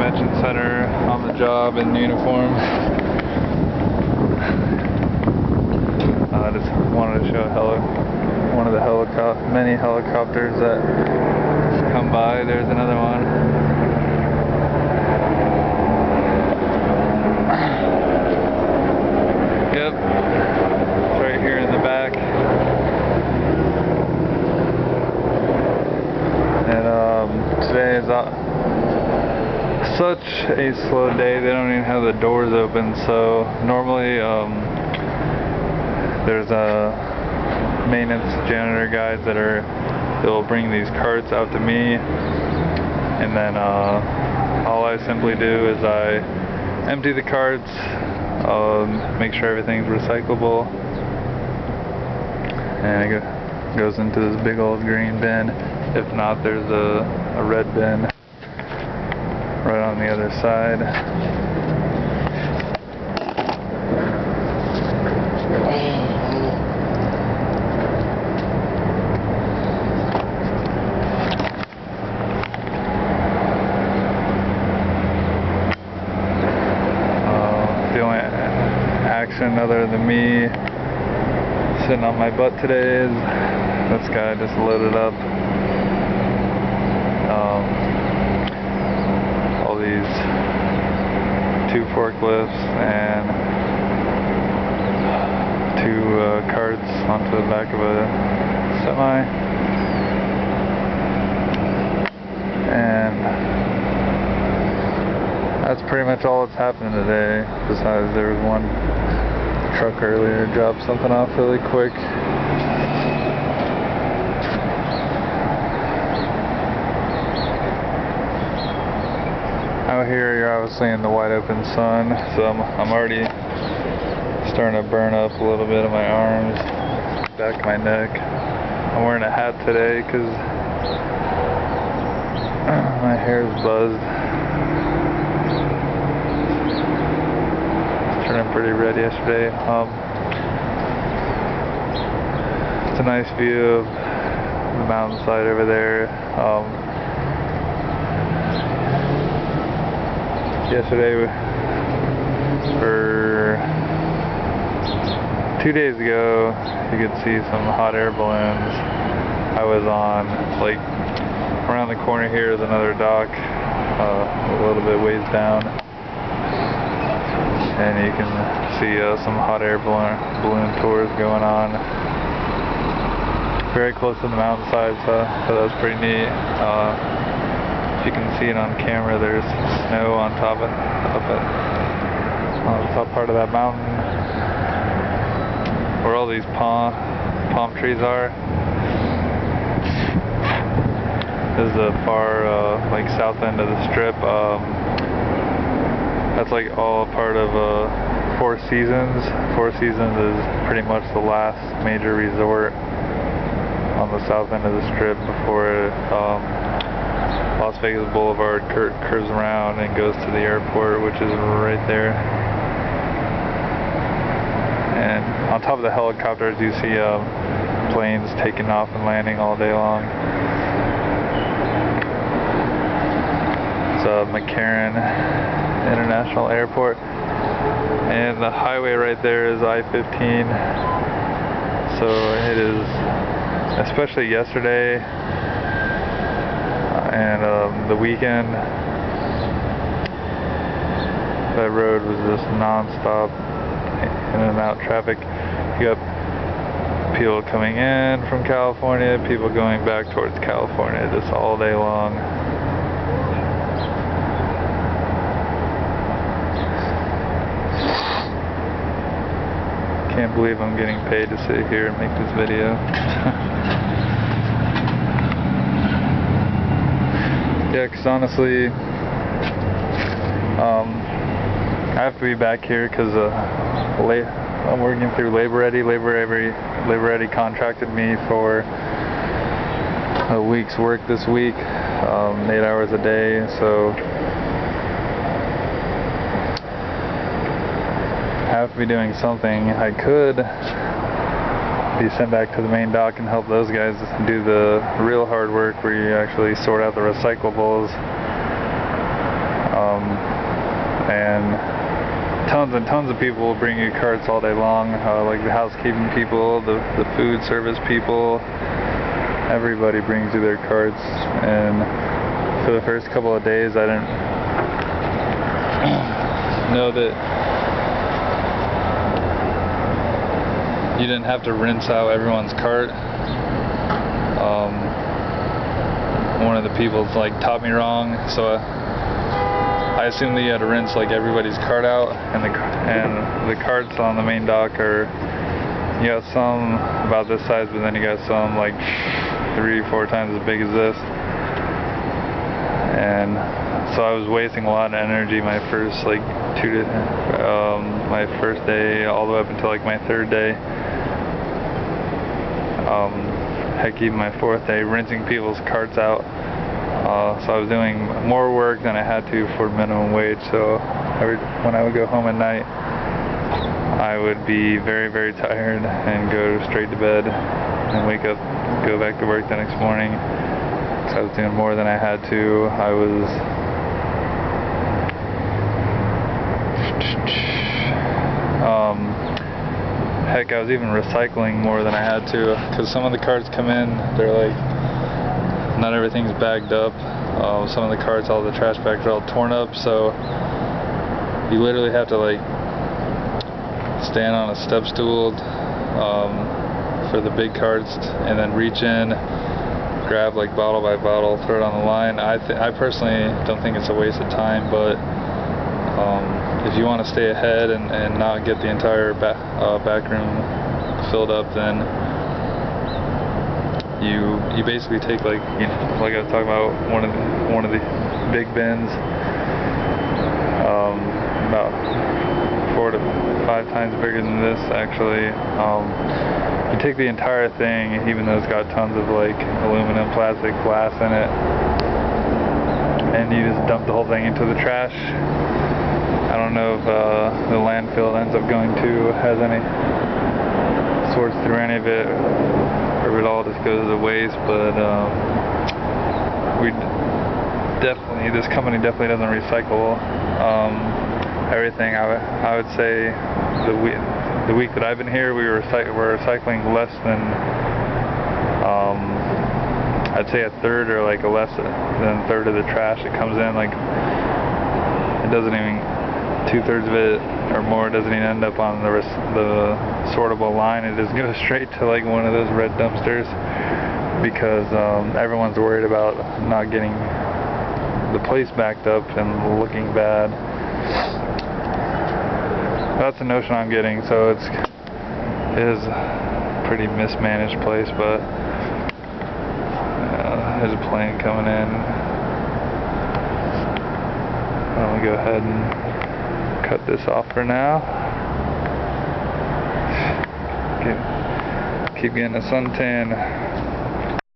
convention center on the job in uniform. I just wanted to show one of the many helicopters that come by. There's another one. Yep, it's right here in the back. And today is such a slow day. They don't even have the doors open. So normally there's a maintenance janitor guys they'll bring these carts out to me, and then all I simply do is I empty the carts, make sure everything's recyclable, and it goes into this big old green bin. If not, there's a red bin right on the other side. The only action other than me sitting on my butt today is this guy just loaded up all these 2 forklifts and 2 carts onto the back of a semi, and that's pretty much all that's happened today, besides there was one truck earlier dropped something off really quick. Out here you're obviously in the wide open sun, so I'm already starting to burn up a little bit of my arms, back of my neck. I'm wearing a hat today because my hair is buzzed. It turned pretty red yesterday. It's a nice view of the mountainside over there. Yesterday, or 2 days ago, you could see some hot air balloons. I was on, like, around the corner here is another dock, a little bit ways down, and you can see some hot air balloon tours going on very close to the mountainside, so that was pretty neat. You can see it on camera. There's snow on top of on the top part of that mountain where all these palm trees are. This is the far like south end of the strip. That's like all part of Four Seasons. Four Seasons is pretty much the last major resort on the south end of the strip before Las Vegas Boulevard curves around and goes to the airport, which is right there. And on top of the helicopters you see planes taking off and landing all day long. It's McCarran International Airport, and the highway right there is I-15. So it is, especially yesterday and the weekend, that road was just non-stop in and out traffic. You got people coming in from California, people going back towards California, just all day long. Can't believe I'm getting paid to sit here and make this video. Yeah, because honestly, I have to be back here because I'm working through Labor Ready. Labor Ready contracted me for a week's work this week, 8 hours a day, so I have to be doing something. I could be sent back to the main dock and help those guys do the real hard work where you actually sort out the recyclables. And tons and tons of people will bring you carts all day long, like the housekeeping people, the food service people. Everybody brings you their carts, and for the first couple of days I didn't know that you didn't have to rinse out everyone's cart. One of the people like taught me wrong, so I assumed that you had to rinse like everybody's cart out, and the carts on the main dock are, you got some about this size, but then you got some like 3-4 times as big as this. And so I was wasting a lot of energy my first like my first day all the way up until like my third day. Heck, even my fourth day, rinsing people's carts out. So I was doing more work than I had to for minimum wage. So when I would go home at night, I would be very, very tired and go straight to bed and wake up, go back to work the next morning. So I was doing more than I had to. Heck, I was even recycling more than I had to, because some of the carts come in, they're like, not everything's bagged up. Some of the carts, all the trash bags are all torn up, so you literally have to like stand on a step stool for the big carts, and then reach in, grab like bottle by bottle, throw it on the line. I personally don't think it's a waste of time, but if you want to stay ahead and not get the entire back room filled up, then you basically take like, you know, like I was talking about, one of the big bins, about 4 to 5 times bigger than this actually. You take the entire thing, even though it's got tons of like aluminum, plastic, glass in it, and you just dump the whole thing into the trash. I don't know if the landfill it ends up going to has any sorts through any of it, or if it all just goes to waste, but this company definitely doesn't recycle everything. I would say the week that I've been here, we're recycling less than I'd say a third, or like a less than a third of the trash that comes in. Like, it doesn't even, 2/3 of it or more doesn't even end up on the sortable line. It just goes straight to like one of those red dumpsters, because everyone's worried about not getting the place backed up and looking bad. That's the notion I'm getting. So it is a pretty mismanaged place, but there's a plane coming in. I'm gonna go ahead and cut this off for now. Keep getting a suntan.